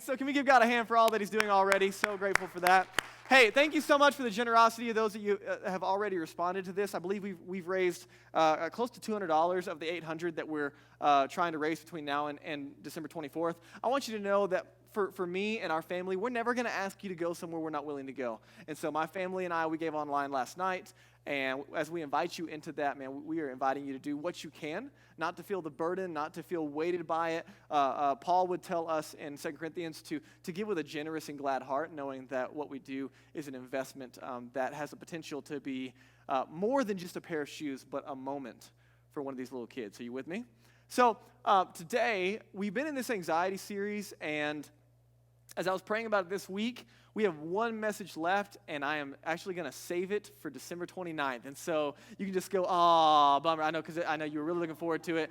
So can we give God a hand for all that he's doing already? So grateful for that. Hey, thank you so much for the generosity of those of you have already responded to this. I believe we've raised close to $200 of the $800 that we're trying to raise between now and December 24th. I want you to know that for me and our family, we're never going to ask you to go somewhere we're not willing to go. And so my family and I, we gave online last night. And as we invite you into that, man, we are inviting you to do what you can, not to feel the burden, not to feel weighted by it. Paul would tell us in 2 Corinthians to give with a generous and glad heart, knowing that what we do is an investment that has the potential to be more than just a pair of shoes, but a moment for one of these little kids. Are you with me? So today, we've been in this anxiety series, and as I was praying about it this week, we have one message left, and I am actually going to save it for December 29th. And so you can just go, oh, bummer. I know, because I know you were really looking forward to it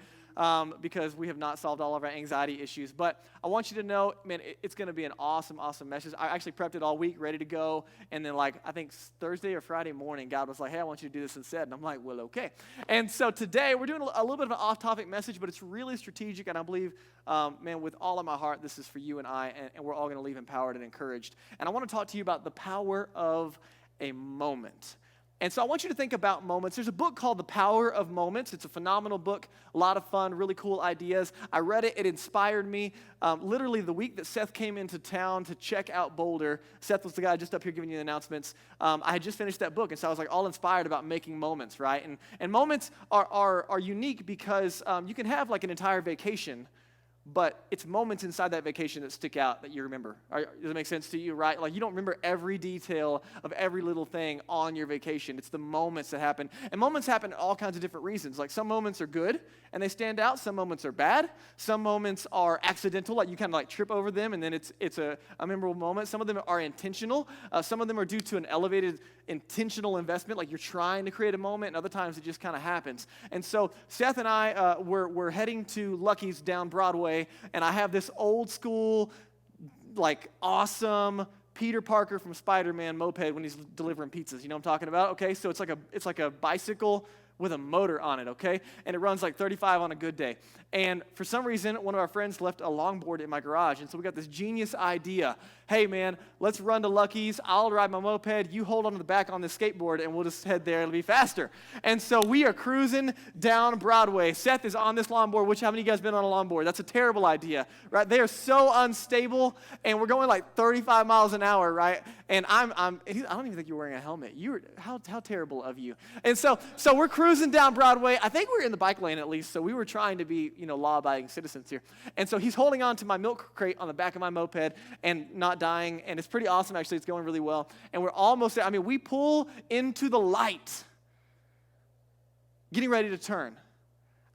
because we have not solved all of our anxiety issues. But I want you to know, man, it's going to be an awesome, awesome message. I actually prepped it all week, ready to go. And then, I think Thursday or Friday morning, God was like, hey, I want you to do this instead. And I'm like, well, okay. And so today, we're doing a little bit of an off-topic message, but it's really strategic. And I believe, man, with all of my heart, this is for you and I, and we're all going to leave empowered and encouraged. And I want to talk to you about the power of a moment. And so I want you to think about moments. There's a book called The Power of Moments. It's a phenomenal book, a lot of fun, really cool ideas. I read it. It inspired me. Literally the week that Seth came into town to check out Boulder, Seth was the guy just up here giving you the announcements. I had just finished that book, and so I was all inspired about making moments, right? And moments are unique because you can have an entire vacation, but it's moments inside that vacation that stick out that you remember. Does it make sense to you, right? You don't remember every detail of every little thing on your vacation. It's the moments that happen. And moments happen for all kinds of different reasons. Some moments are good and they stand out. Some moments are bad. Some moments are accidental, you kind of trip over them and then it's a memorable moment. Some of them are intentional. Some of them are due to an elevated intentional investment, you're trying to create a moment, and other times it just kind of happens. And so Seth and I, we're heading to Lucky's down Broadway, and I have this old school, awesome Peter Parker from Spider-Man moped when he's delivering pizzas. You know what I'm talking about? Okay, so it's like a bicycle with a motor on it, okay? And it runs 35 on a good day. And for some reason, one of our friends left a longboard in my garage, and so we got this genius idea. Hey, man, let's run to Lucky's. I'll ride my moped. You hold on to the back on the skateboard, and we'll just head there. It'll be faster. And so we are cruising down Broadway. Seth is on this longboard. How many of you guys been on a longboard? That's a terrible idea, right? They are so unstable, and we're going 35 miles an hour, right? And I don't even think you're wearing a helmet. How terrible of you. And so we're cruising down Broadway. I think we were in the bike lane at least, so we were trying to be, law-abiding citizens here. And so he's holding on to my milk crate on the back of my moped and not dying, and it's pretty awesome, actually. It's going really well. And we're almost there. We pull into the light, getting ready to turn.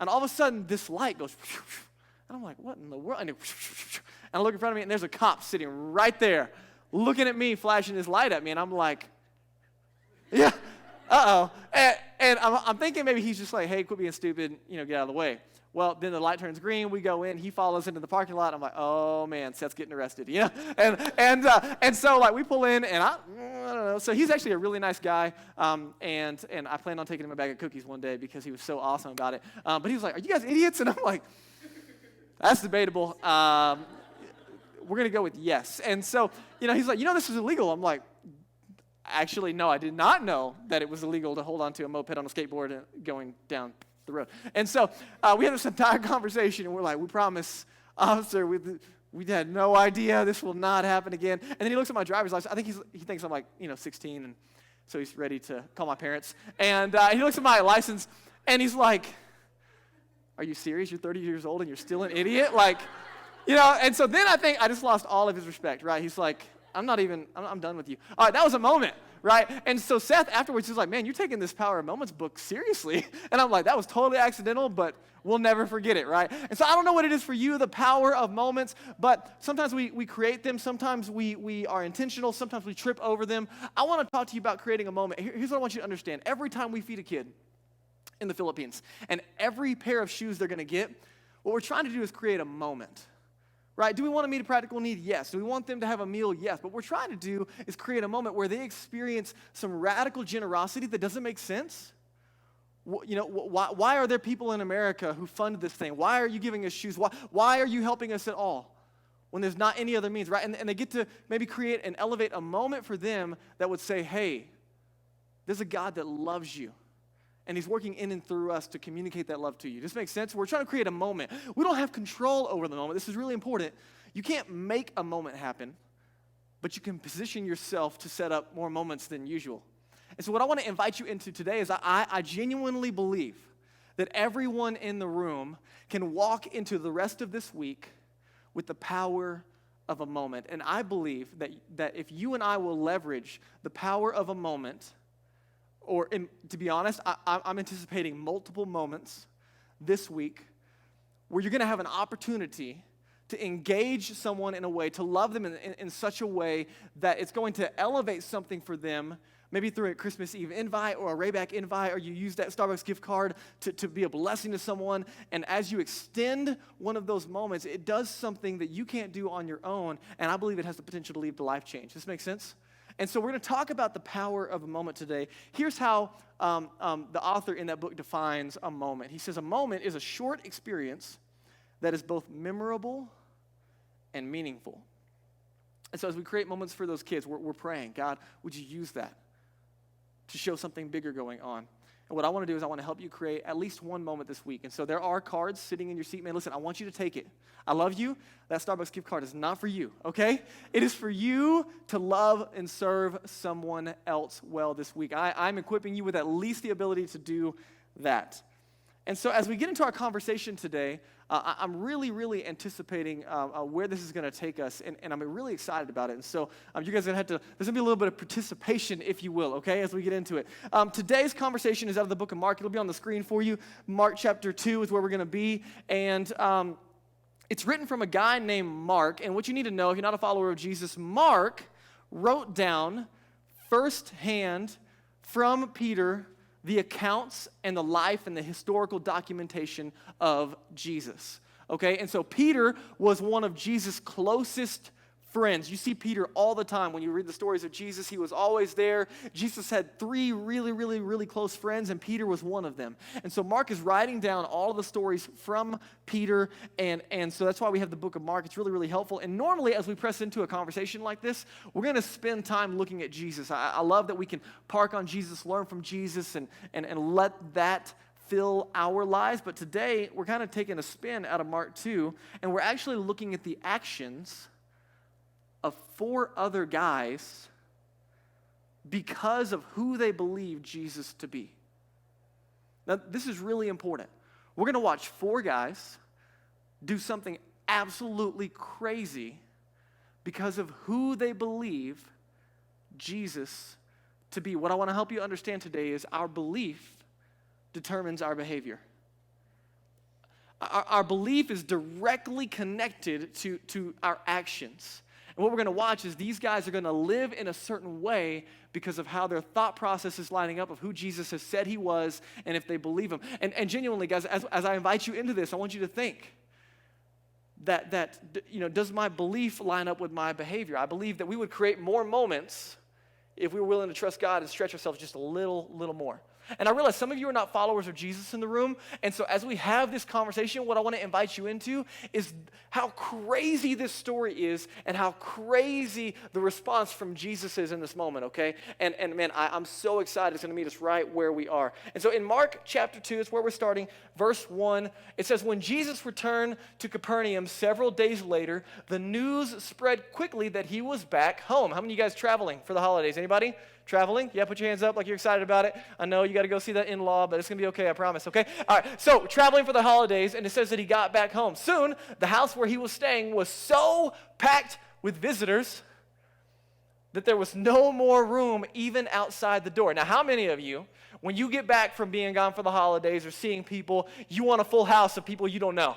And all of a sudden, this light goes, and I'm like, what in the world? And I look in front of me, and there's a cop sitting right there, looking at me, flashing his light at me, and I'm like, yeah, uh-oh. And I'm thinking maybe he's just hey, quit being stupid, get out of the way. Well, then the light turns green, we go in, he follows into the parking lot, I'm like, oh man, Seth's getting arrested, And so we pull in, and I don't know, so he's actually a really nice guy, and I plan on taking him a bag of cookies one day because he was so awesome about it. But he was like, are you guys idiots? And I'm like, that's debatable. We're going to go with yes. And so, he's like, this is illegal. I'm like, actually, no, I did not know that it was illegal to hold on to a moped on a skateboard and going down the road. And so we had this entire conversation, and we're like, we promise, officer, we had no idea this will not happen again. And then he looks at my driver's license. I think he thinks I'm 16, and so he's ready to call my parents. And he looks at my license, and he's like, are you serious? You're 30 years old, and you're still an idiot? And so then I think I just lost all of his respect, right? He's like, I'm done with you. All right, that was a moment, right? And so Seth afterwards is like, man, you're taking this Power of Moments book seriously. And I'm like, that was totally accidental, but we'll never forget it, right? And so I don't know what it is for you, the power of moments, but sometimes we create them. Sometimes we are intentional. Sometimes we trip over them. I want to talk to you about creating a moment. Here's what I want you to understand. Every time we feed a kid in the Philippines, and every pair of shoes they're going to get, what we're trying to do is create a moment. Right? Do we want to meet a practical need? Yes. Do we want them to have a meal? Yes. But what we're trying to do is create a moment where they experience some radical generosity that doesn't make sense. Why are there people in America who fund this thing? Why are you giving us shoes? Why are you helping us at all? when there's not any other means, right? And they get to maybe create and elevate a moment for them that would say, hey, there's a God that loves you, and he's working in and through us to communicate that love to you. Does this make sense? We're trying to create a moment. We don't have control over the moment. This is really important. You can't make a moment happen, but you can position yourself to set up more moments than usual. And so what I want to invite you into today is I genuinely believe that everyone in the room can walk into the rest of this week with the power of a moment. And I believe that if you and I will leverage the power of a moment, to be honest, I'm anticipating multiple moments this week where you're going to have an opportunity to engage someone in a way, to love them in such a way that it's going to elevate something for them, maybe through a Christmas Eve invite or a Rayback invite, or you use that Starbucks gift card to be a blessing to someone. And as you extend one of those moments, it does something that you can't do on your own, and I believe it has the potential to lead to life change. Does this make sense? And so we're going to talk about the power of a moment today. Here's how the author in that book defines a moment. He says a moment is a short experience that is both memorable and meaningful. And so as we create moments for those kids, we're praying, God, would you use that to show something bigger going on? And what I want to do is I want to help you create at least one moment this week. And so there are cards sitting in your seat. Man, listen, I want you to take it. I love you. That Starbucks gift card is not for you, okay? It is for you to love and serve someone else well this week. I'm equipping you with at least the ability to do that. And so as we get into our conversation today, I'm really, really anticipating where this is going to take us, and I'm really excited about it. And so you guys are going to have to, there's going to be a little bit of participation, if you will, okay, as we get into it. Today's conversation is out of the book of Mark. It'll be on the screen for you. Mark chapter 2 is where we're going to be, and it's written from a guy named Mark. And what you need to know, if you're not a follower of Jesus, Mark wrote down firsthand from Peter the accounts and the life and the historical documentation of Jesus, okay? And so Peter was one of Jesus' closest friends. You see Peter all the time when you read the stories of Jesus. He was always there. Jesus had 3 really, really, really close friends, and Peter was one of them. And so Mark is writing down all of the stories from Peter, and so that's why we have the book of Mark. It's really, really helpful. And normally, as we press into a conversation like this, we're going to spend time looking at Jesus. I love that we can park on Jesus, learn from Jesus, and let that fill our lives. But today, we're kind of taking a spin out of Mark 2, and we're actually looking at the actions of 4 other guys because of who they believe Jesus to be. Now, this is really important. We're going to watch 4 guys do something absolutely crazy because of who they believe Jesus to be. What I want to help you understand today is our belief determines our behavior. Our belief is directly connected to our actions. And what we're going to watch is these guys are going to live in a certain way because of how their thought process is lining up of who Jesus has said he was and if they believe him. And genuinely, guys, as I invite you into this, I want you to think that does my belief line up with my behavior? I believe that we would create more moments if we were willing to trust God and stretch ourselves just a little more. And I realize some of you are not followers of Jesus in the room, and so as we have this conversation, what I want to invite you into is how crazy this story is and how crazy the response from Jesus is in this moment, okay? And man, I'm so excited. It's going to meet us right where we are. And so in Mark chapter 2, it's where we're starting, verse 1, it says, when Jesus returned to Capernaum several days later, the news spread quickly that he was back home. How many of you guys traveling for the holidays? Anybody? Traveling? Yeah, put your hands up like you're excited about it. I know you got to go see that in-law, but it's going to be okay, I promise, okay? All right, so traveling for the holidays, and it says that he got back home. Soon, the house where he was staying was so packed with visitors that there was no more room even outside the door. Now, how many of you, when you get back from being gone for the holidays or seeing people, you want a full house of people you don't know?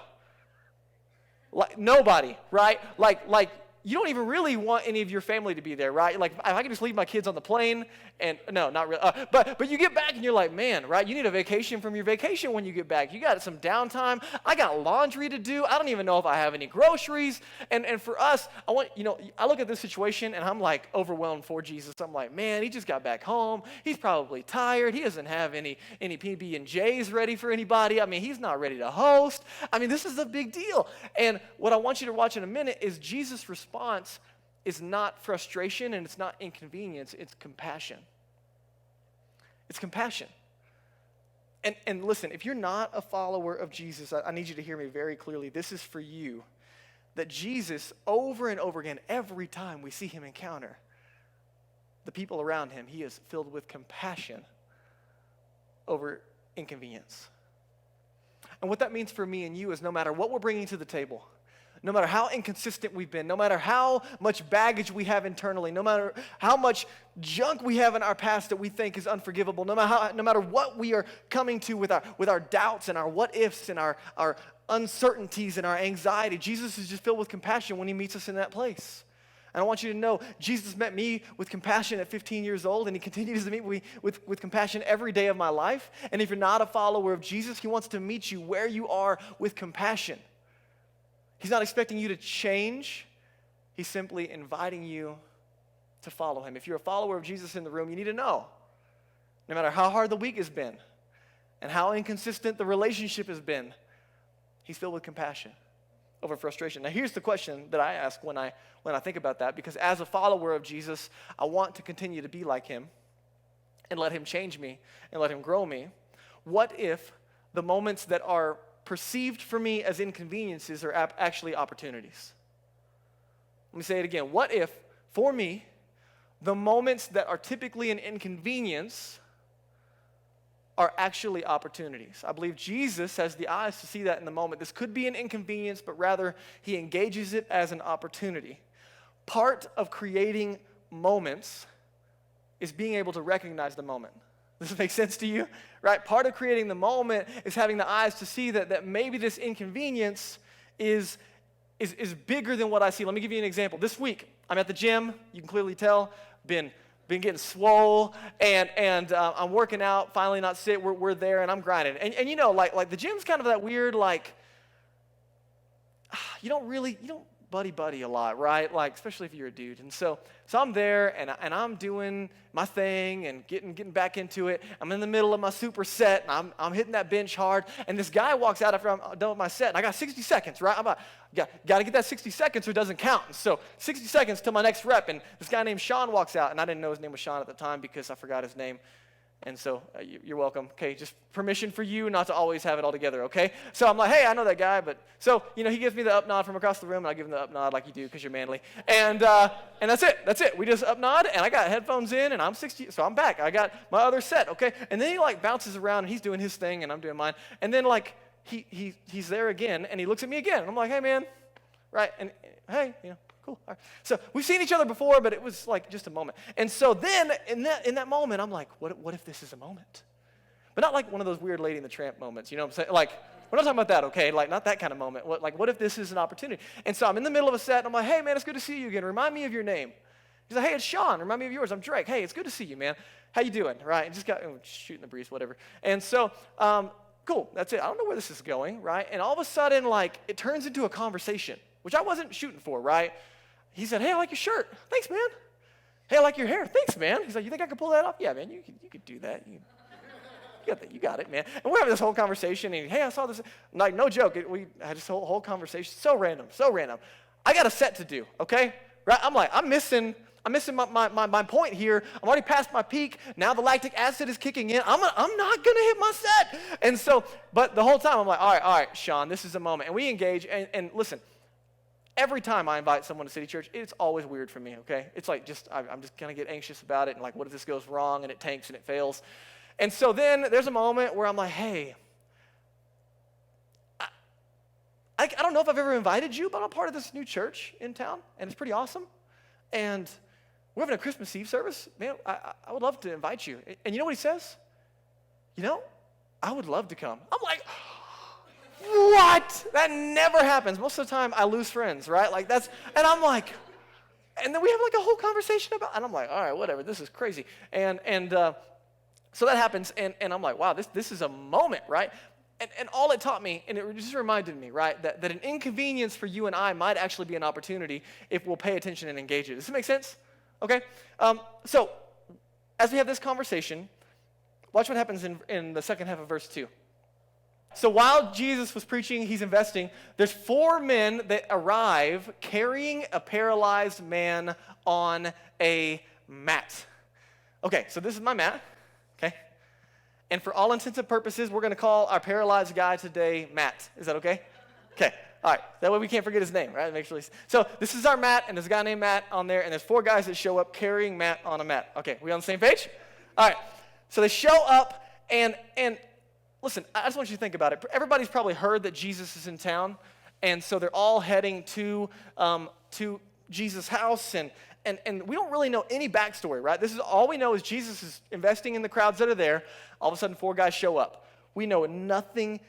Like nobody, right? Like you don't even really want any of your family to be there, right? Like, if I can just leave my kids on the plane, and no, not really. But you get back and you're like, man, right? You need a vacation from your vacation when you get back. You got some downtime. I got laundry to do. I don't even know if I have any groceries. And for us, I look at this situation and I'm like overwhelmed for Jesus. I'm like, man, he just got back home. He's probably tired. He doesn't have any PB&Js ready for anybody. I mean, he's not ready to host. I mean, this is a big deal. And what I want you to watch in a minute is Jesus' response is not frustration and it's not inconvenience, it's compassion. It's compassion. And listen, if you're not a follower of Jesus, I need you to hear me very clearly. This is for you. That Jesus, over and over again, every time we see him encounter the people around him, he is filled with compassion over inconvenience. And what that means for me and you is no matter what we're bringing to the table, no matter how inconsistent we've been, no matter how much baggage we have internally, no matter how much junk we have in our past that we think is unforgivable, no matter what we are coming to with our doubts and our what ifs and our uncertainties and our anxiety, Jesus is just filled with compassion when he meets us in that place. And I want you to know, Jesus met me with compassion at 15 years old, and he continues to meet me with compassion every day of my life. And if you're not a follower of Jesus, he wants to meet you where you are with compassion. He's not expecting you to change. He's simply inviting you to follow him. If you're a follower of Jesus in the room, you need to know, no matter how hard the week has been and how inconsistent the relationship has been, he's filled with compassion over frustration. Now, here's the question that I ask when I think about that, because as a follower of Jesus, I want to continue to be like him and let him change me and let him grow me. What if the moments that are perceived for me as inconveniences are actually opportunities? Let me say it again. What if, for me, the moments that are typically an inconvenience are actually opportunities? I believe Jesus has the eyes to see that in the moment. This could be an inconvenience, but rather he engages it as an opportunity. Part of creating moments is being able to recognize the moment. Does this make sense to you? Right? Part of creating the moment is having the eyes to see that maybe this inconvenience is bigger than what I see. Let me give you an example. This week, I'm at the gym. You can clearly tell. Been getting swole, and I'm working out. Finally, not sit. We're there, and I'm grinding. And you know, like the gym's kind of that weird, like, you don't buddy a lot, right? Like, especially if you're a dude. And so I'm there, and I'm doing my thing and getting back into it. I'm in the middle of my superset, and I'm hitting that bench hard. And this guy walks out after I'm done with my set, and I got 60 seconds, right? Got to get that 60 seconds or it doesn't count. And so 60 seconds to my next rep, and this guy named Sean walks out, and I didn't know his name was Sean at the time because I forgot his name. And so you're welcome. Okay, just permission for you not to always have it all together, okay? So I'm like, hey, I know that guy, but so, he gives me the up nod from across the room, and I give him the up nod like you do because you're manly. And that's it. We just up nod, and I got headphones in, and I'm 60, so I'm back. I got my other set, okay? And then he like bounces around, and he's doing his thing, and I'm doing mine. And then like he's there again, and he looks at me again, and I'm like, hey, man, right? And hey, cool. All right. So we've seen each other before, but it was like just a moment. And so then in that moment, I'm like, what if this is a moment? But not like one of those weird Lady and the Tramp moments, you know what I'm saying? Like, we're not talking about that, okay? Like, not that kind of moment. What if this is an opportunity? And so I'm in the middle of a set, and I'm like, hey, man, it's good to see you again. Remind me of your name. He's like, hey, it's Sean. Remind me of yours. I'm Drake. Hey, it's good to see you, man. How you doing? Right? And just got shooting the breeze, whatever. And so, cool. That's it. I don't know where this is going, right? And all of a sudden, like, it turns into a conversation, which I wasn't shooting for, right? He said, hey, I like your shirt. Thanks, man. Hey, I like your hair. Thanks, man. He's like, you think I could pull that off? Yeah, man, you could do that. You got it, man. And we're having this whole conversation, and hey, I saw this. Like, no joke. We had this whole conversation. So random. I got a set to do, okay? Right? I'm missing my point here. I'm already past my peak. Now the lactic acid is kicking in. I'm not going to hit my set. And so, but the whole time I'm like, all right, Sean, this is a moment. And we engage, and listen, every time I invite someone to City Church, it's always weird for me, okay? It's like I'm just going to get anxious about it, and like, what if this goes wrong, and it tanks, and it fails? And so then there's a moment where I'm like, hey, I don't know if I've ever invited you, but I'm part of this new church in town, and it's pretty awesome. And we're having a Christmas Eve service. Man, I would love to invite you. And you know what he says? I would love to come. I'm like, what? That never happens. Most of the time, I lose friends, right? Like and I'm like, And then we have like a whole conversation about, and I'm like, all right, whatever, this is crazy. So that happens, and I'm like, wow, this is a moment, right? And all it taught me, and it just reminded me, right, that an inconvenience for you and I might actually be an opportunity if we'll pay attention and engage it. Does this make sense? Okay? So as we have this conversation, watch what happens in the second half of verse 2. So while Jesus was preaching, he's investing, there's 4 men that arrive carrying a paralyzed man on a mat. Okay, so this is my mat, okay? And for all intents and purposes, we're going to call our paralyzed guy today Matt. Is that okay? Okay, all right. That way we can't forget his name, right? Make sure so this is our mat, and there's a guy named Matt on there, and there's 4 guys that show up carrying Matt on a mat. Okay, we on the same page? All right, so they show up, and listen, I just want you to think about it. Everybody's probably heard that Jesus is in town, and so they're all heading to Jesus' house, and we don't really know any backstory, right? This is all we know is Jesus is investing in the crowds that are there. All of a sudden, 4 guys show up. We know nothing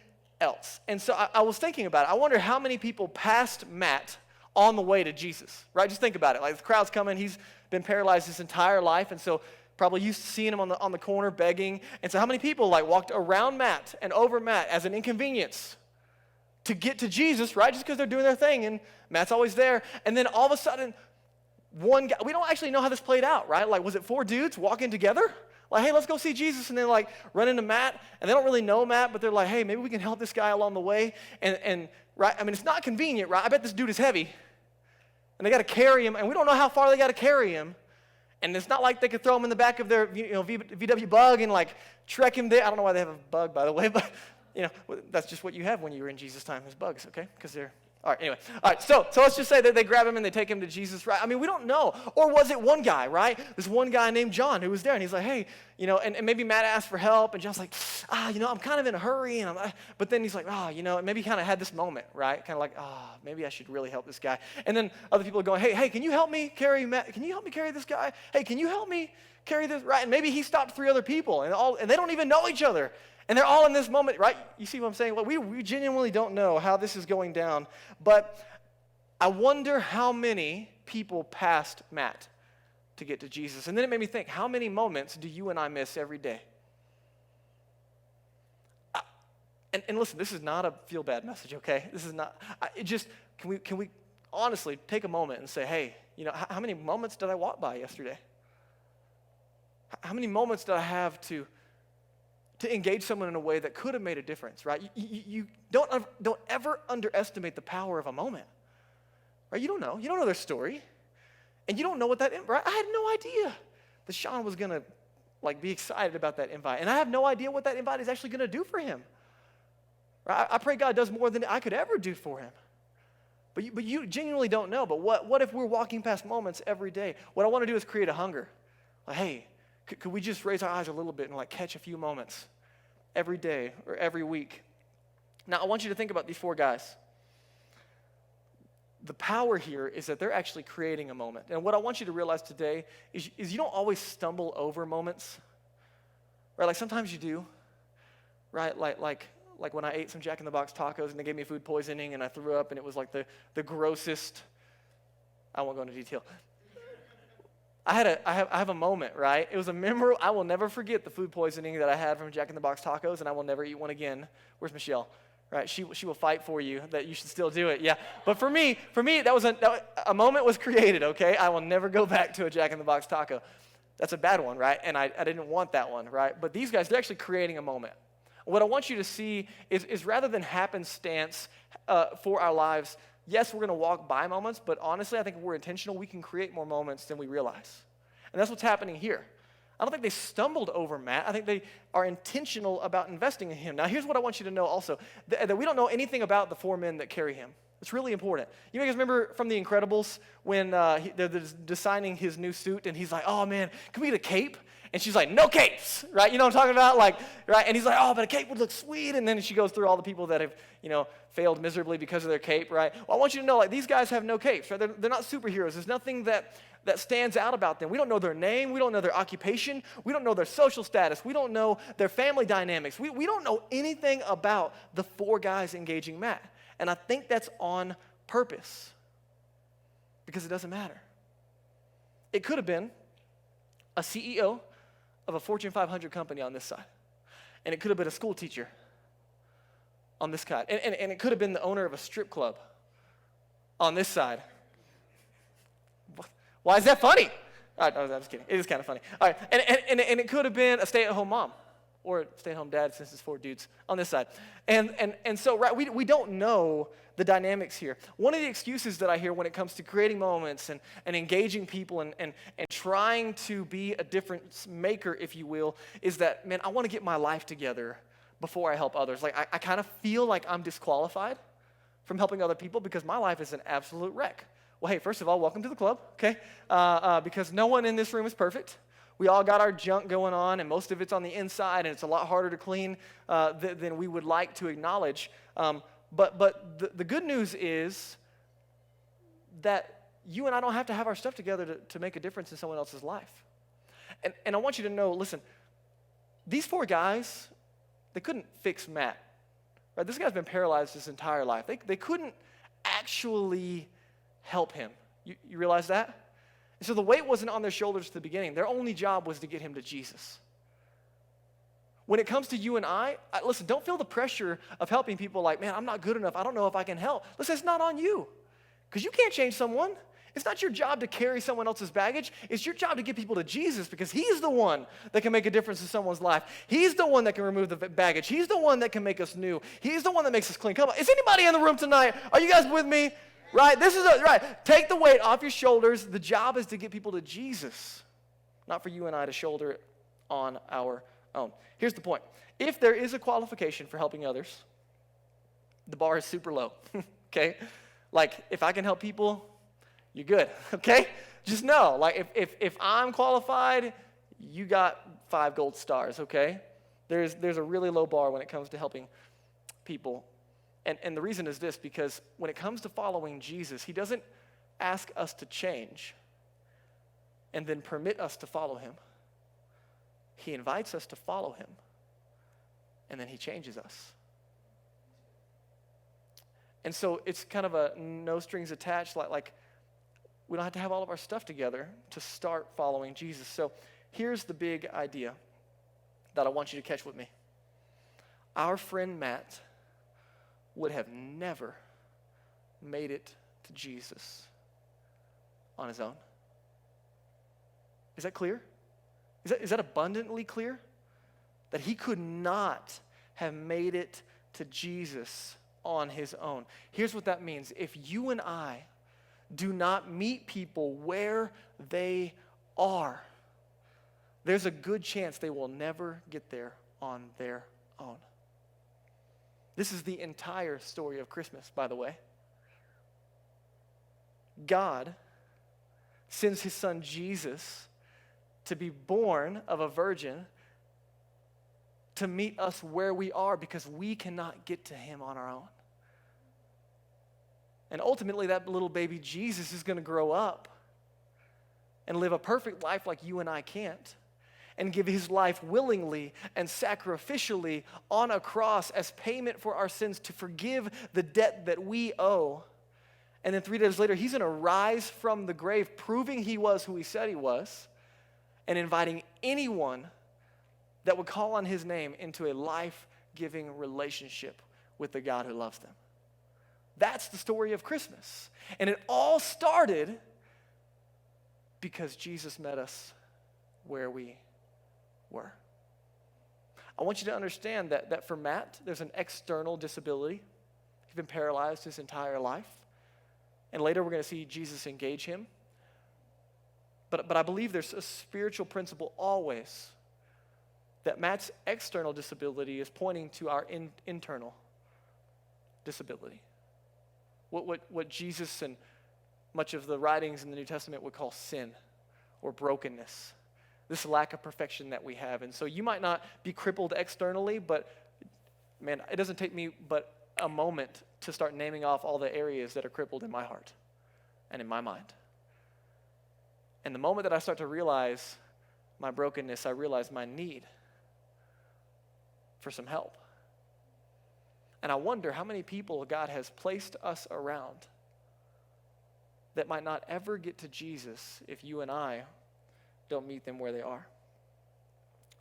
else. And so I was thinking about it. I wonder how many people passed Matt on the way to Jesus, right? Just think about it. Like the crowd's coming. He's been paralyzed his entire life, and so probably used to seeing him on the corner begging. And so how many people like walked around Matt and over Matt as an inconvenience to get to Jesus, right? Just because they're doing their thing, and Matt's always there. And then all of a sudden, one guy, we don't actually know how this played out, right? Like, was it 4 dudes walking together? Like, hey, let's go see Jesus, and then like run into Matt, and they don't really know Matt, but they're like, hey, maybe we can help this guy along the way. And right, I mean, it's not convenient, right? I bet this dude is heavy, and they got to carry him, and we don't know how far they got to carry him. And it's not like they could throw him in the back of their VW Bug and like trek him there. I don't know why they have a bug, by the way, but that's just what you have when you were in Jesus' time, is bugs, okay? Because they're all right, anyway. All right, so let's just say that they grab him and they take him to Jesus, right? I mean, we don't know. Or was it one guy, right? This one guy named John who was there, and he's like, hey, and maybe Matt asked for help, and John's like, I'm kind of in a hurry, but then he's like, and maybe he kind of had this moment, right? Kind of like, maybe I should really help this guy. And then other people are going, hey, can you help me carry Matt? Can you help me carry this guy? Hey, can you help me carry this, right? And maybe he stopped 3 other people, and they don't even know each other. And they're all in this moment, right? You see what I'm saying? Well, we genuinely don't know how this is going down. But I wonder how many people passed Matt to get to Jesus. And then it made me think, how many moments do you and I miss every day? And listen, this is not a feel-bad message, okay? This is not, can we honestly take a moment and say, hey, how many moments did I walk by yesterday? How many moments did I have to engage someone in a way that could have made a difference, right? You don't ever underestimate the power of a moment, right? You don't know their story, and you don't know what that, right? I had no idea that Sean was going to be excited about that invite, and I have no idea what that invite is actually going to do for him, right? I pray God does more than I could ever do for him, but you genuinely don't know. But what if we're walking past moments every day? What I want to do is create a hunger, like, hey, could we just raise our eyes a little bit and catch a few moments every day or every week? Now, I want you to think about these 4 guys. The power here is that they're actually creating a moment. And what I want you to realize today is you don't always stumble over moments, right? Like sometimes you do, right? Like when I ate some Jack in the Box tacos and they gave me food poisoning and I threw up and it was like the grossest. I won't go into detail. I have a moment, right? It was a memorable. I will never forget the food poisoning that I had from Jack in the Box tacos, and I will never eat one again. Where's Michelle? Right? She will fight for you that you should still do it. Yeah. But for me, that was a moment was created. Okay, I will never go back to a Jack in the Box taco. That's a bad one, right? And I didn't want that one, right? But these guys, they're actually creating a moment. What I want you to see is rather than happenstance for our lives. Yes, we're going to walk by moments, but honestly, I think if we're intentional, we can create more moments than we realize. And that's what's happening here. I don't think they stumbled over Matt. I think they are intentional about investing in him. Now, here's what I want you to know also, that we don't know anything about the 4 men that carry him. It's really important. You guys remember from The Incredibles when they're designing his new suit, and he's like, oh, man, can we get a cape? And she's like, no capes, right? You know what I'm talking about? Right? And he's like, oh, but a cape would look sweet. And then she goes through all the people that have, failed miserably because of their cape, right? Well, I want you to know, these guys have no capes, right? They're not superheroes. There's nothing that stands out about them. We don't know their name. We don't know their occupation. We don't know their social status. We don't know their family dynamics. We don't know anything about the 4 guys engaging Matt. And I think that's on purpose because it doesn't matter. It could have been a CEO of a Fortune 500 company on this side. And it could have been a school teacher on this side. And it could have been the owner of a strip club on this side. Why is that funny? All right, no, I'm just kidding. It is kind of funny. All right, and it could have been a stay-at-home mom or a stay-at-home dad, since it's 4 dudes on this side. And so, right, we don't know the dynamics here. One of the excuses that I hear when it comes to creating moments and engaging people and trying to be a difference maker, if you will, is that, man, I want to get my life together before I help others. Like, I kind of feel like I'm disqualified from helping other people because my life is an absolute wreck. Well, hey, first of all, welcome to the club, okay? Because no one in this room is perfect. We all got our junk going on, and most of it's on the inside, and it's a lot harder to clean than we would like to acknowledge. But the good news is that you and I don't have to have our stuff together to make a difference in someone else's life. And I want you to know, listen, these 4 guys, they couldn't fix Matt. Right? This guy's been paralyzed his entire life. They couldn't actually help him. You realize that? And so the weight wasn't on their shoulders at the beginning. Their only job was to get him to Jesus. When it comes to you and I, listen, don't feel the pressure of helping people like, man, I'm not good enough. I don't know if I can help. Listen, it's not on you because you can't change someone. It's not your job to carry someone else's baggage. It's your job to get people to Jesus because he's the one that can make a difference in someone's life. He's the one that can remove the baggage. He's the one that can make us new. He's the one that makes us clean. Come on. Is anybody in the room tonight? Are you guys with me? Right? Right. Take the weight off your shoulders. The job is to get people to Jesus, not for you and I to shoulder it on our own. Here's the point. If there is a qualification for helping others, the bar is super low, okay? Like, if I can help people, you're good, okay? Just know, like, if I'm qualified, you got 5 gold stars, okay? There's a really low bar when it comes to helping people. And the reason is this, because when it comes to following Jesus, he doesn't ask us to change and then permit us to follow him. He invites us to follow him, and then he changes us. And so it's kind of a no strings attached, like we don't have to have all of our stuff together to start following Jesus. So here's the big idea that I want you to catch with me. Our friend Matt would have never made it to Jesus on his own. Is that clear? Is that abundantly clear? That he could not have made it to Jesus on his own. Here's what that means. If you and I do not meet people where they are, there's a good chance they will never get there on their own. This is the entire story of Christmas, by the way. God sends his son Jesus to be born of a virgin to meet us where we are because we cannot get to him on our own. And ultimately, that little baby Jesus is going to grow up and live a perfect life like you and I can't, and give his life willingly and sacrificially on a cross as payment for our sins to forgive the debt that we owe. And then 3 days later, he's going to rise from the grave, proving he was who he said he was, and inviting anyone that would call on his name into a life-giving relationship with the God who loves them. That's the story of Christmas. And it all started because Jesus met us where we were. I want you to understand that for Matt, there's an external disability. He's been paralyzed his entire life. And later we're going to see Jesus engage him. But I believe there's a spiritual principle always that Matt's external disability is pointing to our internal disability. What Jesus and much of the writings in the New Testament would call sin or brokenness. This lack of perfection that we have. And so you might not be crippled externally, but man, it doesn't take me but a moment to start naming off all the areas that are crippled in my heart and in my mind. And the moment that I start to realize my brokenness, I realize my need for some help. And I wonder how many people God has placed us around that might not ever get to Jesus if you and I don't meet them where they are.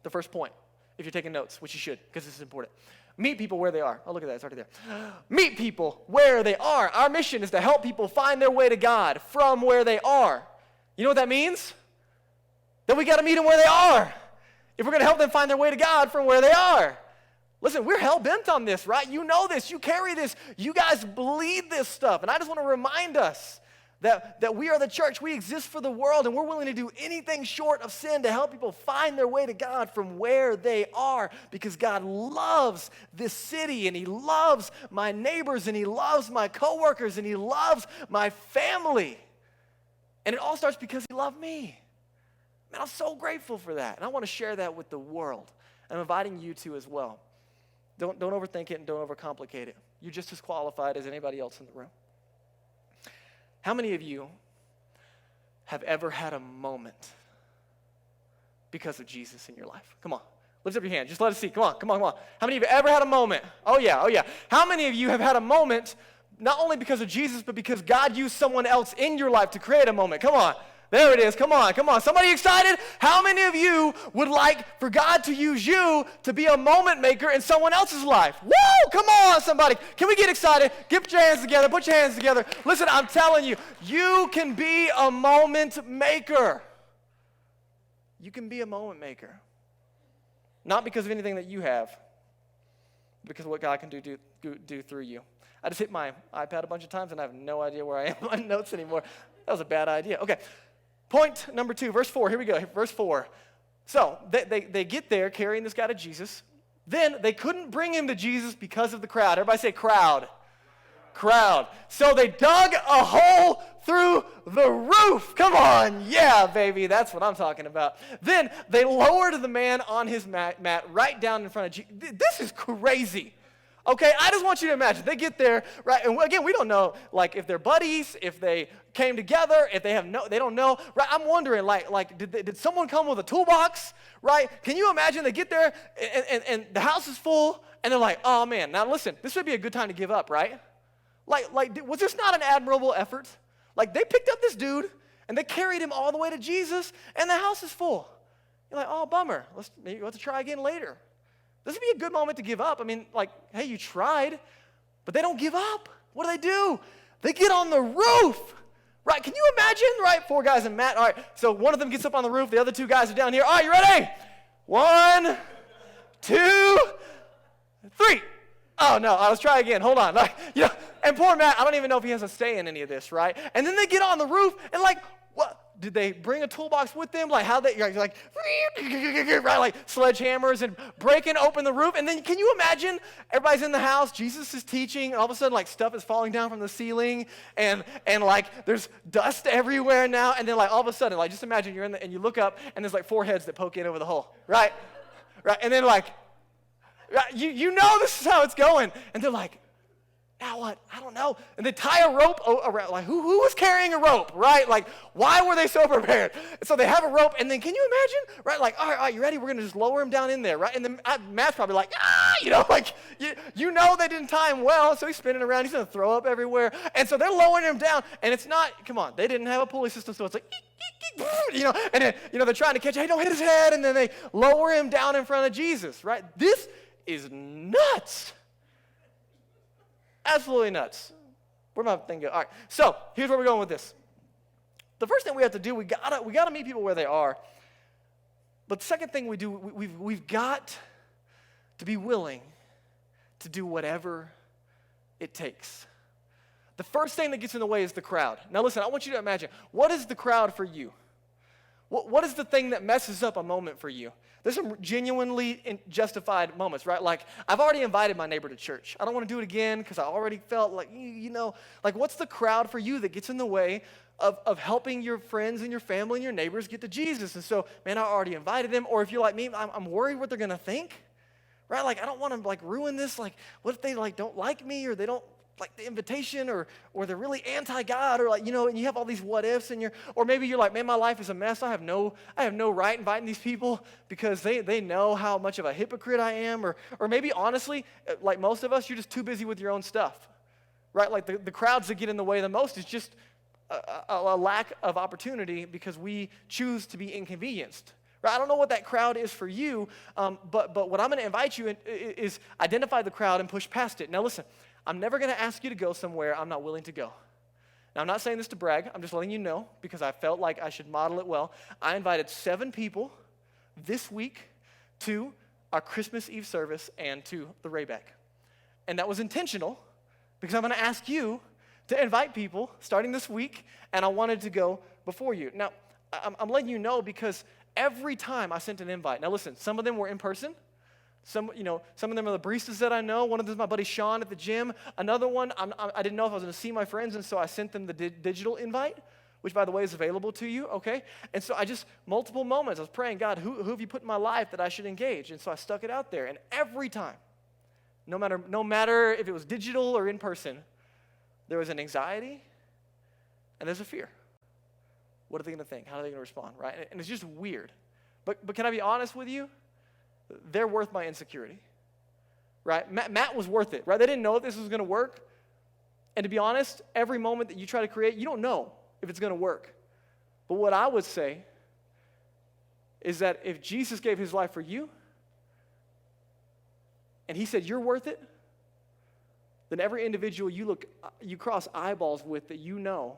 The first point, if you're taking notes, which you should, because this is important. Meet people where they are. Oh, look at that. It's already there. Meet people where they are. Our mission is to help people find their way to God from where they are. You know what that means? That we got to meet them where they are if we're going to help them find their way to God from where they are. Listen, we're hell-bent on this, right? You know this. You carry this. You guys bleed this stuff. And I just want to remind us that we are the church. We exist for the world, and we're willing to do anything short of sin to help people find their way to God from where they are, because God loves this city, and he loves my neighbors, and he loves my coworkers, and he loves my family. And it all starts because he loved me. Man, I'm so grateful for that, and I want to share that with the world. I'm inviting you to as well. Don't overthink it and don't overcomplicate it. You're just as qualified as anybody else in the room. How many of you have ever had a moment because of Jesus in your life? Come on. Lift up your hand. Just let us see. Come on. How many of you have ever had a moment? Oh, yeah. How many of you have had a moment not only because of Jesus, but because God used someone else in your life to create a moment? Come on. There it is. Come on. Somebody excited? How many of you would like for God to use you to be a moment maker in someone else's life? Woo! Come on, somebody. Can we get excited? Put your hands together. Put your hands together. Listen, I'm telling you, you can be a moment maker. You can be a moment maker. Not because of anything that you have, because of what God can do through you. I just hit my iPad a bunch of times, and I have no idea where I am on my notes anymore. That was a bad idea. Okay. Point number 2, verse 4. Here we go. Verse 4. So they get there carrying this guy to Jesus. Then they couldn't bring him to Jesus because of the crowd. Everybody say crowd. Crowd. So they dug a hole through the roof. Come on. Yeah, baby. That's what I'm talking about. Then they lowered the man on his mat right down in front of Jesus. This is crazy. Okay, I just want you to imagine. They get there, right? And again, we don't know, like, if they're buddies, if they came together, if they don't know, right? I'm wondering, did someone come with a toolbox, right? Can you imagine they get there and the house is full, and they're like, oh man, now listen, this would be a good time to give up, right? Was this not an admirable effort? Like, they picked up this dude and they carried him all the way to Jesus, and the house is full. You're like, oh, bummer. Maybe we'll have to try again later. This would be a good moment to give up. I mean, like, hey, you tried, but they don't give up. What do? They get on the roof, right? Can you imagine, right? 4 guys and Matt. All right, so one of them gets up on the roof. The other 2 guys are down here. All right, you ready? 1, 2, 3. Oh, no, let's try again. Hold on. And poor Matt, I don't even know if he has a say in any of this, right? And then they get on the roof, and what? Did they bring a toolbox with them? Like, how they, right, like sledgehammers and breaking open the roof. And then can you imagine everybody's in the house, Jesus is teaching, and all of a sudden, like, stuff is falling down from the ceiling, and like, there's dust everywhere now. And then, like, all of a sudden, like, just imagine you're and you look up, and there's like 4 heads that poke in over the hole, right? Right, and then, like, you know this is how it's going. And they're like, now what? I don't know. And they tie a rope around. Like, who was carrying a rope, right? Like, why were they so prepared? And so they have a rope, and then can you imagine, right? Like, all right, you ready? We're going to just lower him down in there, right? And then Matt's probably like, like, you know they didn't tie him well, so he's spinning around. He's going to throw up everywhere. And so they're lowering him down, and it's not, come on, they didn't have a pulley system, so it's like, and then, they're trying to catch him. Hey, don't hit his head, and then they lower him down in front of Jesus, right? This is nuts. Absolutely nuts. Where'd my thing go? All right, so here's where we're going with this. The first thing we have to do, we gotta meet people where they are. But the second thing we do, we've got to be willing to do whatever it takes. The first thing that gets in the way is the crowd. Now listen, I want you to imagine, what is the crowd for you? What is the thing that messes up a moment for you? There's some genuinely justified moments, right? Like, I've already invited my neighbor to church. I don't want to do it again because I already felt like, like, what's the crowd for you that gets in the way of helping your friends and your family and your neighbors get to Jesus? And so, man, I already invited them. Or if you're like me, I'm worried what they're going to think, right? Like, I don't want to, like, ruin this. Like, what if they, like, don't like me, or they don't like the invitation, or they're really anti-God, or, like, and you have all these what ifs, and or maybe you're like, man, my life is a mess. I have no right inviting these people because they know how much of a hypocrite I am, or maybe honestly, like most of us, you're just too busy with your own stuff, right? Like the crowds that get in the way the most is just a lack of opportunity because we choose to be inconvenienced. Right? I don't know what that crowd is for you, but what I'm going to invite you in is identify the crowd and push past it. Now listen, I'm never going to ask you to go somewhere I'm not willing to go. Now I'm not saying this to brag. I'm just letting you know because I felt like I should model it well. I invited 7 people this week to our Christmas Eve service and to the Rayback. And that was intentional because I'm going to ask you to invite people starting this week, and I wanted to go before you. Now, I'm letting you know because every time I sent an invite, now listen, some of them were in person. Some of them are the baristas that I know. One of them is my buddy Sean at the gym. Another one, I didn't know if I was going to see my friends, and so I sent them the digital invite, which, by the way, is available to you, okay? And so multiple moments, I was praying, God, who have you put in my life that I should engage? And so I stuck it out there, and every time, no matter if it was digital or in person, there was an anxiety and there's a fear. What are they going to think? How are they going to respond, right? And it's just weird. But can I be honest with you? They're worth my insecurity, right? Matt was worth it, right? They didn't know if this was going to work. And to be honest, every moment that you try to create, you don't know if it's going to work. But what I would say is that if Jesus gave his life for you, and he said you're worth it, then every individual you cross eyeballs with that you know,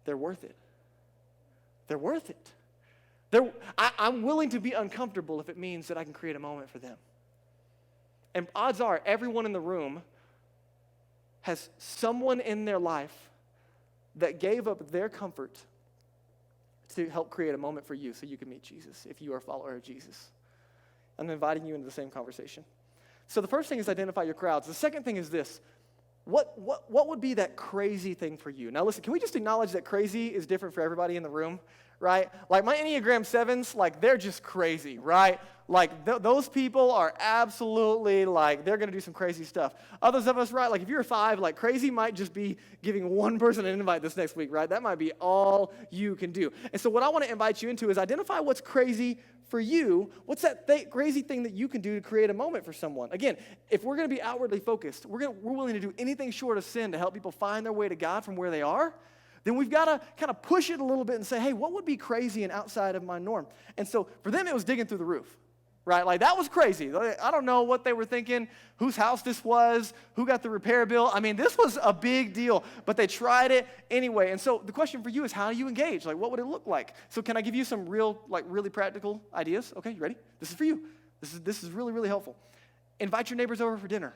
they're worth it. They're worth it. I'm willing to be uncomfortable if it means that I can create a moment for them. And odds are everyone in the room has someone in their life that gave up their comfort to help create a moment for you so you can meet Jesus if you are a follower of Jesus. I'm inviting you into the same conversation. So the first thing is identify your crowds. The second thing is this. What would be that crazy thing for you? Now listen, can we just acknowledge that crazy is different for everybody in the room, right? Like my Enneagram 7s, like they're just crazy, right? Like those people are absolutely like, they're going to do some crazy stuff. Others of us, right, like if you're a 5, like crazy might just be giving one person an invite this next week, right? That might be all you can do. And so what I want to invite you into is identify what's crazy for you. What's that crazy thing that you can do to create a moment for someone? Again, if we're going to be outwardly focused, we're willing to do anything short of sin to help people find their way to God from where they are, then we've got to kind of push it a little bit and say, hey, what would be crazy and outside of my norm? And so for them, it was digging through the roof. Right? Like that was crazy. I don't know what they were thinking, whose house this was, who got the repair bill. I mean, this was a big deal, but they tried it anyway. And so the question for you is, how do you engage? Like, what would it look like? So can I give you some really practical ideas? Okay, you ready? This is for you. This is really, really helpful. Invite your neighbors over for dinner.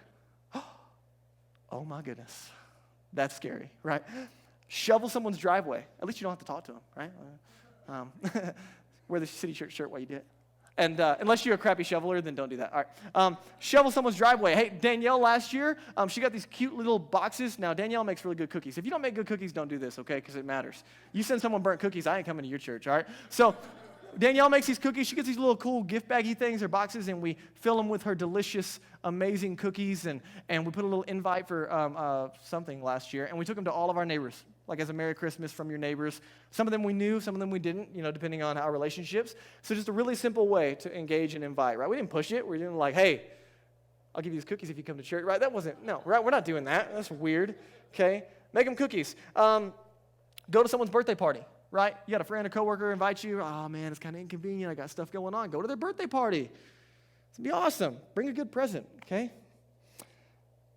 Oh my goodness. That's scary, right? Shovel someone's driveway. At least you don't have to talk to them, right? Wear the city church shirt while you do it. And unless you're a crappy shoveler, then don't do that. All right. Shovel someone's driveway. Hey, Danielle last year, she got these cute little boxes. Now, Danielle makes really good cookies. If you don't make good cookies, don't do this, okay, because it matters. You send someone burnt cookies, I ain't coming to your church, all right? So Danielle makes these cookies. She gets these little cool gift baggy things or boxes, and we fill them with her delicious, amazing cookies, and we put a little invite for something last year, and we took them to all of our neighbors, like as a Merry Christmas from your neighbors. Some of them we knew, some of them we didn't, depending on our relationships. So just a really simple way to engage and invite, right? We didn't push it. We didn't like, hey, I'll give you these cookies if you come to church, right? Right? We're not doing that. That's weird, okay? Make them cookies. Go to someone's birthday party, right? You got a friend or coworker invite you. Oh, man, it's kind of inconvenient. I got stuff going on. Go to their birthday party. It's going to be awesome. Bring a good present, okay?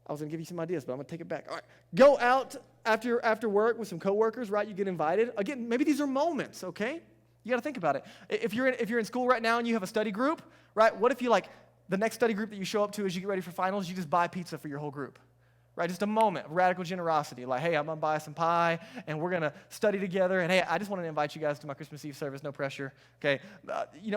I was going to give you some ideas, but I'm going to take it back. All right. Go out after work with some coworkers, right? You get invited. Again, maybe these are moments, okay? You got to think about it. If you're in school right now and you have a study group, right? What if the next study group that you show up to as you get ready for finals, you just buy pizza for your whole group? Right, just a moment of radical generosity. Like, hey, I'm going to buy some pie, and we're going to study together. And, hey, I just want to invite you guys to my Christmas Eve service. No pressure, okay?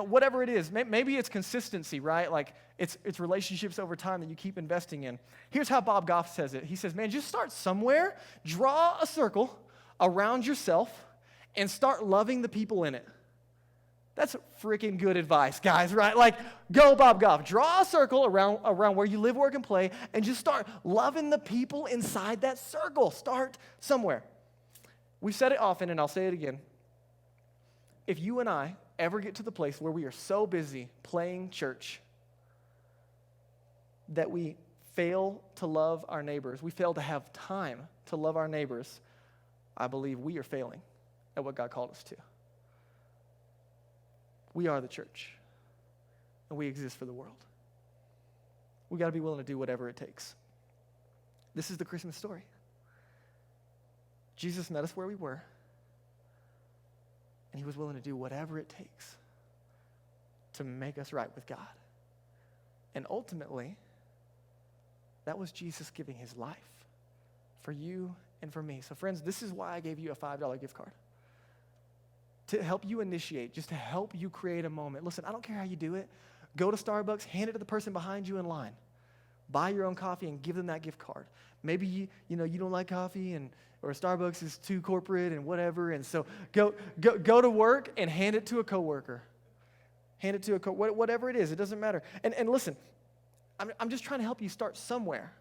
Whatever it is. Maybe it's consistency, right? Like, it's relationships over time that you keep investing in. Here's how Bob Goff says it. He says, man, just start somewhere. Draw a circle around yourself and start loving the people in it. That's freaking good advice, guys, right? Like, go Bob Goff. Draw a circle around where you live, work, and play, and just start loving the people inside that circle. Start somewhere. We've said it often, and I'll say it again. If you and I ever get to the place where we are so busy playing church that we fail to love our neighbors, we fail to have time to love our neighbors, I believe we are failing at what God called us to. We are the church, and we exist for the world. We got to be willing to do whatever it takes. This is the Christmas story. Jesus met us where we were, and he was willing to do whatever it takes to make us right with God. And ultimately, that was Jesus giving his life for you and for me. So friends, this is why I gave you a $5 gift card. To help you initiate, just to help you create a moment. Listen, I don't care how you do it. Go to Starbucks, hand it to the person behind you in line. Buy your own coffee and give them that gift card. Maybe you don't like coffee or Starbucks is too corporate and whatever, and so go to work and hand it to a coworker. Hand it to whatever it is. It doesn't matter. And listen, I'm just trying to help you start somewhere.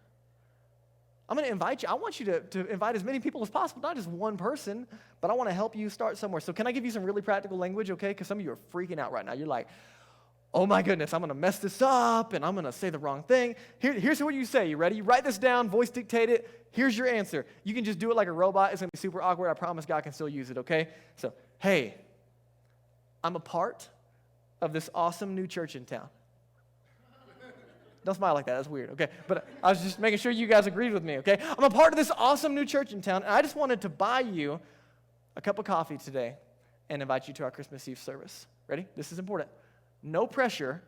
I'm going to invite you. I want you to invite as many people as possible, not just one person, but I want to help you start somewhere. So can I give you some really practical language, okay? Because some of you are freaking out right now. You're like, oh my goodness, I'm going to mess this up, and I'm going to say the wrong thing. Here's what you say. You ready? You write this down, voice dictate it. Here's your answer. You can just do it like a robot. It's going to be super awkward. I promise God can still use it, okay? So, hey, I'm a part of this awesome new church in town. Don't smile like that. That's weird, okay? But I was just making sure you guys agreed with me, okay? I'm a part of this awesome new church in town, and I just wanted to buy you a cup of coffee today and invite you to our Christmas Eve service. Ready? This is important. No pressure.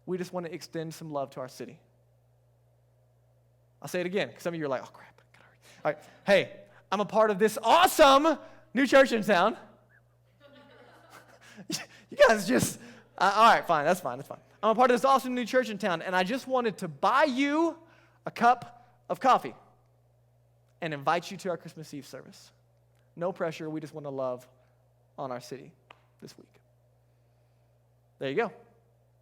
We just want to extend some love to our city. I'll say it again, because some of you are like, oh, crap. All right. Hey, I'm a part of this awesome new church in town. You guys just, all right, fine. That's fine. I'm a part of this awesome new church in town, and I just wanted to buy you a cup of coffee and invite you to our Christmas Eve service. No pressure. We just want to love on our city this week. There you go,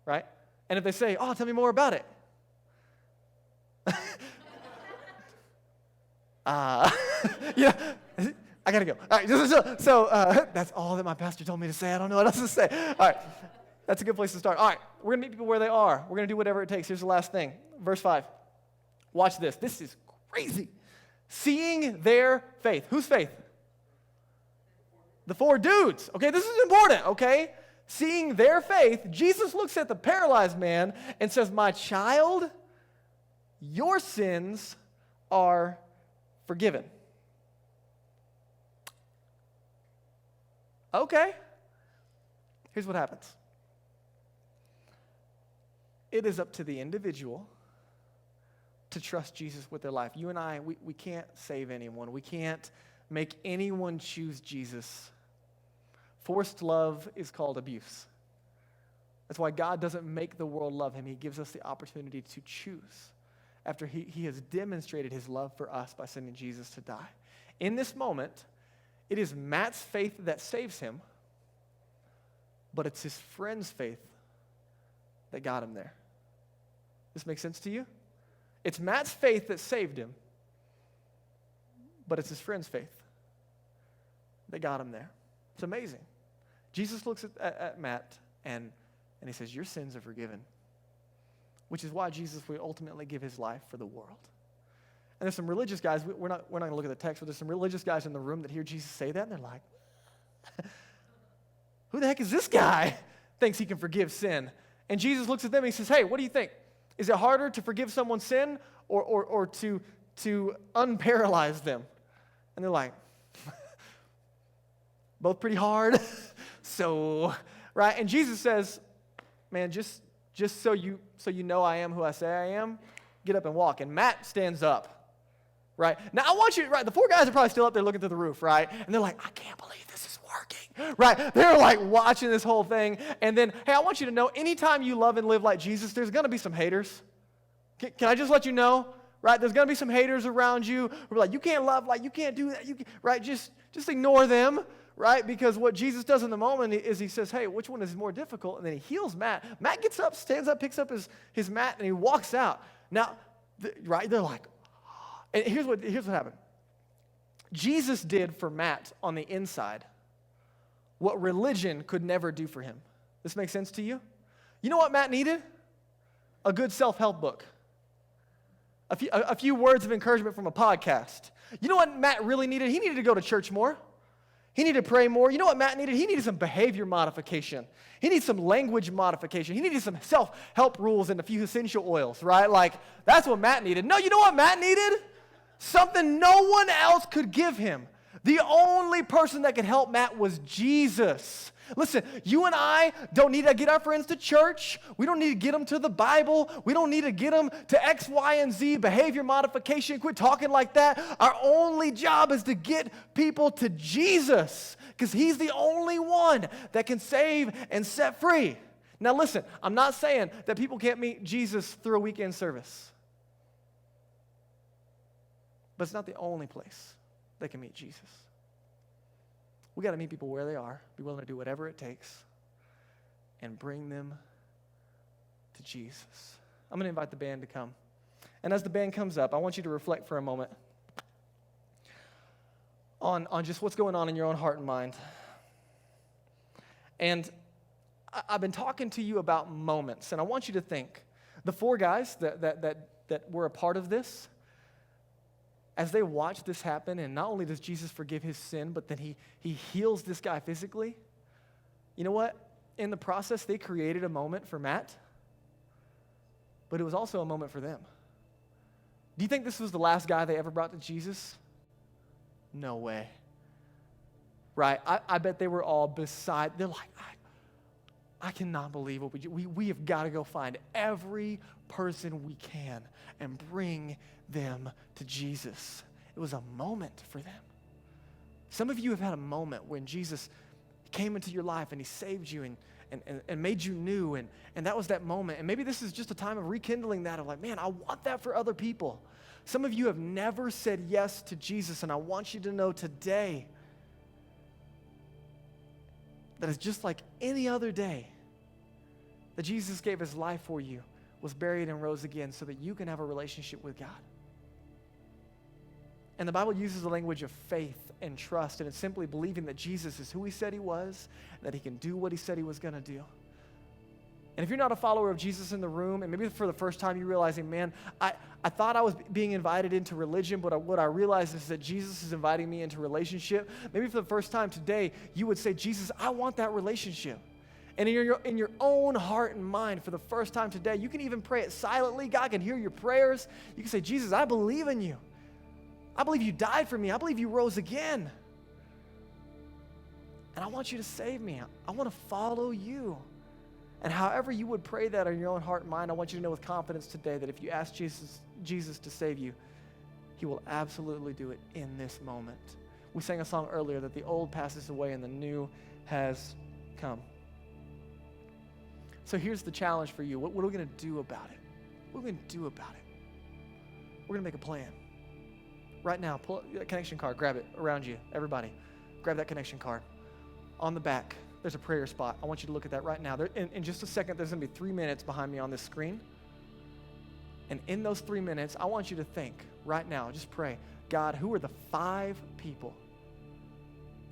right? And if they say, oh, tell me more about it. Yeah, I got to go. All right, so that's all that my pastor told me to say. I don't know what else to say. All right, that's a good place to start. All right, we're going to meet people where they are. We're going to do whatever it takes. Here's the last thing. Verse 5. Watch this. This is crazy. Seeing their faith. Whose faith? The 4 dudes. Okay, this is important, okay? Seeing their faith, Jesus looks at the paralyzed man and says, my child, your sins are forgiven. Okay. Here's what happens. It is up to the individual to trust Jesus with their life. You and I, we can't save anyone. We can't make anyone choose Jesus. Forced love is called abuse. That's why God doesn't make the world love him. He gives us the opportunity to choose after he has demonstrated his love for us by sending Jesus to die. In this moment, it is Matt's faith that saves him, but it's his friend's faith that got him there. This makes sense to you? It's Matt's faith that saved him, but it's his friend's faith that got him there. It's amazing. Jesus looks at Matt and he says, your sins are forgiven, which is why Jesus will ultimately give his life for the world. And there's some religious guys, we're not going to look at the text, but there's some religious guys in the room that hear Jesus say that, and they're like, who the heck is this guy? Thinks he can forgive sin. And Jesus looks at them and he says, hey, what do you think? Is it harder to forgive someone's sin or to unparalyze them? And they're like, both pretty hard. So, right? And Jesus says, man, just so you know I am who I say I am, get up and walk. And Matt stands up, right? Now I want you, right? The 4 guys are probably still up there looking through the roof, right? And they're like, I can't believe this is working, right? They're like watching this whole thing. And then, hey, I want you to know, anytime you love and live like Jesus, there's going to be some haters. Can I just let you know, right? There's going to be some haters around you who are like, you can't love, like, you can't do that, right? Just ignore them, right? Because what Jesus does in the moment is he says, hey, which one is more difficult? And then he heals Matt. Matt gets up, stands up, picks up his mat, and he walks out. Now, right? They're like, and here's what happened. Jesus did for Matt on the inside what religion could never do for him. This makes sense to you? You know what Matt needed? A good self-help book. a few words of encouragement from a podcast. You know what Matt really needed? He needed to go to church more. He needed to pray more. You know what Matt needed? He needed some behavior modification. He needed some language modification. He needed some self-help rules and a few essential oils, right? Like, that's what Matt needed. No, you know what Matt needed? Something no one else could give him. The only person that could help Matt was Jesus. Listen, you and I don't need to get our friends to church. We don't need to get them to the Bible. We don't need to get them to X, Y, and Z, behavior modification. Quit talking like that. Our only job is to get people to Jesus because he's the only one that can save and set free. Now listen, I'm not saying that people can't meet Jesus through a weekend service. But it's not the only place they can meet Jesus. We got to meet people where they are, be willing to do whatever it takes, and bring them to Jesus. I'm going to invite the band to come. And as the band comes up, I want you to reflect for a moment on just what's going on in your own heart and mind. And I've been talking to you about moments, and I want you to think. The four guys that were a part of this, as they watch this happen, and not only does Jesus forgive his sin, but then he heals this guy physically, you know what? In the process, they created a moment for Matt, but it was also a moment for them. Do you think this was the last guy they ever brought to Jesus? No way. Right? I bet they were all beside, they're like, I cannot believe what we do. We have got to go find every person we can and bring them to Jesus. It was a moment for them. Some of you have had a moment when Jesus came into your life and he saved you and made you new, and that was that moment. And maybe this is just a time of rekindling that, of like, man, I want that for other people. Some of you have never said yes to Jesus, and I want you to know today that it's just like any other day that Jesus gave his life for you, was buried and rose again so that you can have a relationship with God. And the Bible uses the language of faith and trust, and it's simply believing that Jesus is who he said he was, that he can do what he said he was going to do. And if you're not a follower of Jesus in the room, and maybe for the first time you're realizing, man, I thought I was being invited into religion, but what I realized is that Jesus is inviting me into relationship. Maybe for the first time today, you would say, Jesus, I want that relationship. And in your own heart and mind, for the first time today, you can even pray it silently. God can hear your prayers. You can say, Jesus, I believe in you. I believe you died for me. I believe you rose again. And I want you to save me. I want to follow you. And however you would pray that in your own heart and mind, I want you to know with confidence today that if you ask Jesus to save you, he will absolutely do it in this moment. We sang a song earlier that the old passes away and the new has come. So here's the challenge for you. What are we going to do about it? What are we going to do about it? We're going to make a plan. Right now, pull up that connection card. Grab it around you. Everybody, grab that connection card. On the back, there's a prayer spot. I want you to look at that right now. In just a second, there's going to be 3 minutes behind me on this screen. And in those 3 minutes, I want you to think right now, just pray, God, who are the 5 people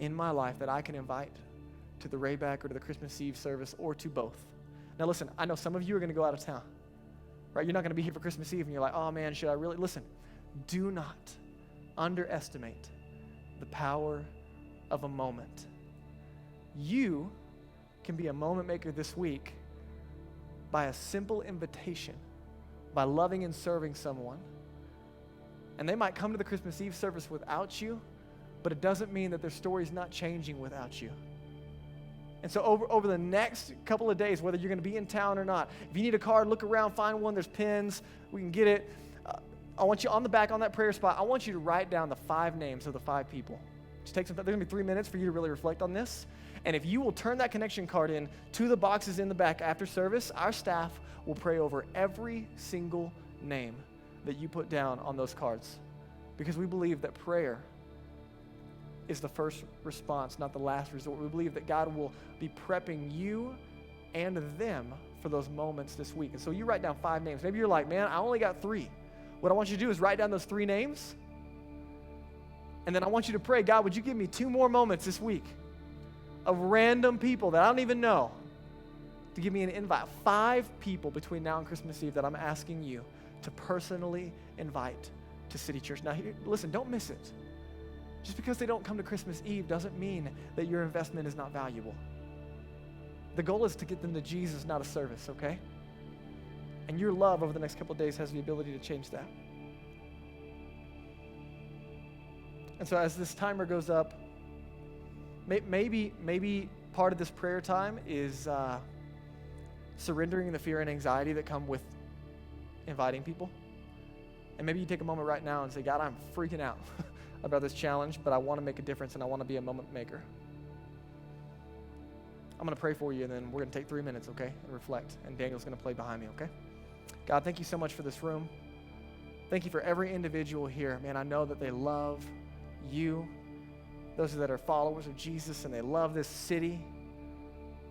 in my life that I can invite to the Rayback or to the Christmas Eve service or to both? Now listen, I know some of you are going to go out of town, right? You're not going to be here for Christmas Eve and you're like, oh man, should I really? Listen, do not underestimate the power of a moment. You can be a moment maker this week by a simple invitation, by loving and serving someone. And they might come to the Christmas Eve service without you, but it doesn't mean that their story's not changing without you. And so over the next couple of days, whether you're going to be in town or not, if you need a card, look around, find one. There's pens. We can get it. I want you on the back on that prayer spot, I want you to write down the 5 names of the 5 people. Just take some time. There's going to be 3 minutes for you to really reflect on this. And if you will turn that connection card in to the boxes in the back after service, our staff will pray over every single name that you put down on those cards. Because we believe that prayer is the first response, not the last resort. We believe that God will be prepping you and them for those moments this week. And so you write down 5 names. Maybe you're like, man, I only got 3. What I want you to do is write down those 3 names. And then I want you to pray, God, would you give me 2 more moments this week of random people that I don't even know to give me an invite. 5 people between now and Christmas Eve that I'm asking you to personally invite to City Church. Now, listen, don't miss it. Just because they don't come to Christmas Eve doesn't mean that your investment is not valuable. The goal is to get them to Jesus, not a service, okay? And your love over the next couple of days has the ability to change that. And so as this timer goes up, maybe part of this prayer time is surrendering the fear and anxiety that come with inviting people. And maybe you take a moment right now and say, God, I'm freaking out about this challenge, but I want to make a difference and I want to be a moment maker. I'm going to pray for you, and then we're going to take 3 minutes, okay, and reflect. And Daniel's going to play behind me, okay? God, thank you so much for this room. Thank you for every individual here. Man, I know that they love you, those that are followers of Jesus, and they love this city.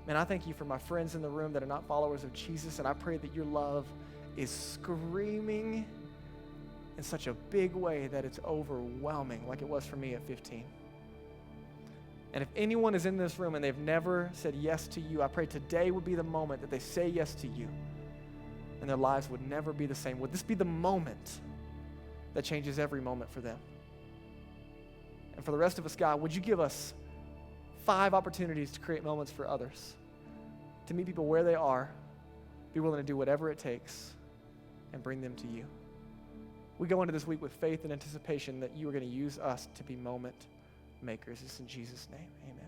Man, I thank you for my friends in the room that are not followers of Jesus, and I pray that your love is screaming in such a big way that it's overwhelming, like it was for me at 15. And if anyone is in this room and they've never said yes to you, I pray today would be the moment that they say yes to you and their lives would never be the same. Would this be the moment that changes every moment for them? And for the rest of us, God, would you give us 5 opportunities to create moments for others, to meet people where they are, be willing to do whatever it takes, and bring them to you. We go into this week with faith and anticipation that you are going to use us to be moment makers. It's in Jesus' name, amen.